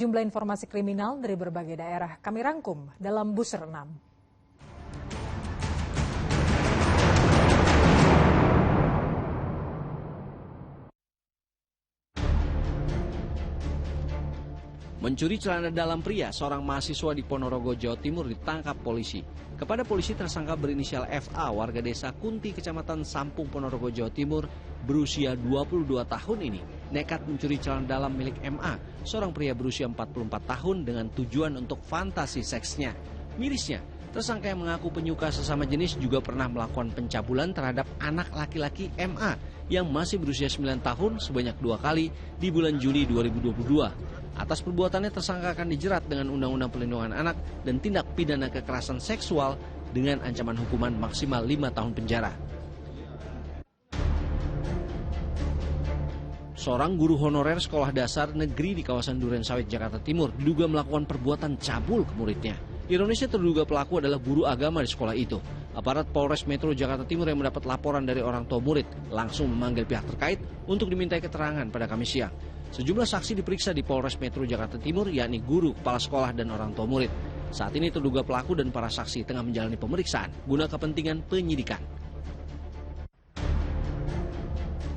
Jumlah informasi kriminal dari berbagai daerah kami rangkum dalam Buser 6. Mencuri celana dalam pria, seorang mahasiswa di Ponorogo, Jawa Timur ditangkap polisi. Kepada polisi tersangka berinisial FA, warga desa Kunti, Kecamatan Sampung, Ponorogo, Jawa Timur, berusia 22 tahun ini, nekat mencuri celana dalam milik MA, seorang pria berusia 44 tahun dengan tujuan untuk fantasi seksnya. Mirisnya, tersangka yang mengaku penyuka sesama jenis juga pernah melakukan pencabulan terhadap anak laki-laki MA yang masih berusia 9 tahun sebanyak 2 kali di bulan Juli 2022. Atas perbuatannya tersangka akan dijerat dengan Undang-Undang Perlindungan Anak dan tindak pidana kekerasan seksual dengan ancaman hukuman maksimal 5 tahun penjara. Seorang guru honorer sekolah dasar negeri di kawasan Durensawit, Jakarta Timur diduga melakukan perbuatan cabul ke muridnya. Ironisnya terduga pelaku adalah guru agama di sekolah itu. Aparat Polres Metro Jakarta Timur yang mendapat laporan dari orang tua murid langsung memanggil pihak terkait untuk dimintai keterangan pada Kamis siang. Sejumlah saksi diperiksa di Polres Metro Jakarta Timur, yakni guru, kepala sekolah, dan orang tua murid. Saat ini terduga pelaku dan para saksi tengah menjalani pemeriksaan guna kepentingan penyidikan.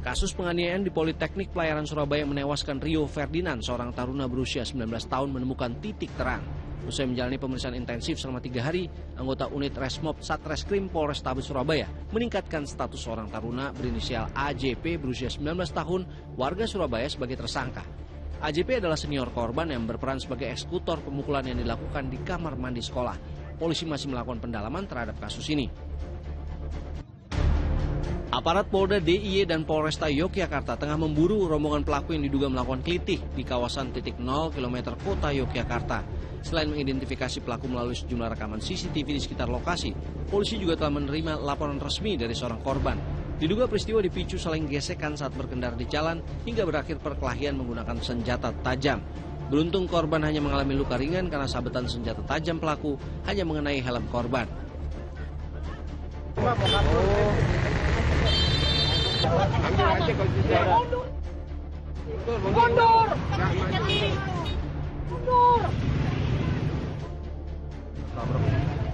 Kasus penganiayaan di Politeknik Pelayaran Surabaya menewaskan Rio Ferdinand, seorang taruna berusia 19 tahun menemukan titik terang. Usai menjalani pemeriksaan intensif selama 3 hari, anggota unit Resmob Satreskrim Polrestabes Surabaya meningkatkan status seorang taruna berinisial AJP berusia 19 tahun warga Surabaya sebagai tersangka. AJP adalah senior korban yang berperan sebagai eksekutor pemukulan yang dilakukan di kamar mandi sekolah. Polisi masih melakukan pendalaman terhadap kasus ini. Aparat Polda DIY dan Polresta Yogyakarta tengah memburu rombongan pelaku yang diduga melakukan kelitih di kawasan titik 0 km kota Yogyakarta. Selain mengidentifikasi pelaku melalui sejumlah rekaman CCTV di sekitar lokasi, polisi juga telah menerima laporan resmi dari seorang korban. Diduga peristiwa dipicu saling gesekan saat berkendara di jalan hingga berakhir perkelahian menggunakan senjata tajam. Beruntung korban hanya mengalami luka ringan karena sabetan senjata tajam pelaku hanya mengenai helm korban. Mundur.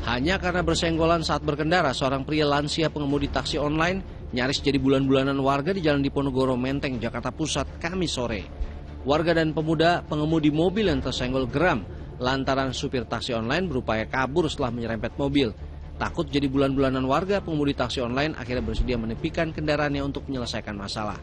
Hanya karena bersenggolan saat berkendara, seorang pria lansia pengemudi taksi online nyaris jadi bulan-bulanan warga di Jalan Diponegoro, Menteng, Jakarta Pusat, Kamis sore. Warga dan pemuda pengemudi mobil yang tersenggol geram lantaran supir taksi online berupaya kabur setelah menyerempet mobil. Takut jadi bulan-bulanan warga, pengemudi taksi online akhirnya bersedia menepikan kendaraannya untuk menyelesaikan masalah.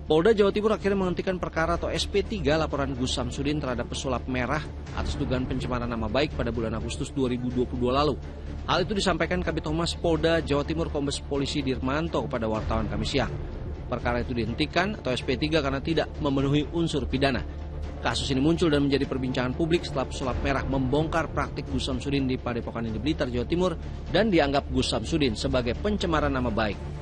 Polda Jawa Timur akhirnya menghentikan perkara atau SP3 laporan Gus Samsudin terhadap pesulap merah atas dugaan pencemaran nama baik pada bulan Agustus 2022 lalu. Hal itu disampaikan Kabid Humas Polda Jawa Timur Kombes Polisi Dirmanto kepada wartawan Kamis siang. Perkara itu dihentikan atau SP3 karena tidak memenuhi unsur pidana. Kasus ini muncul dan menjadi perbincangan publik setelah pesulap merah membongkar praktik Gus Samsudin di Padepokan Blitar, Jawa Timur dan dianggap Gus Samsudin sebagai pencemaran nama baik.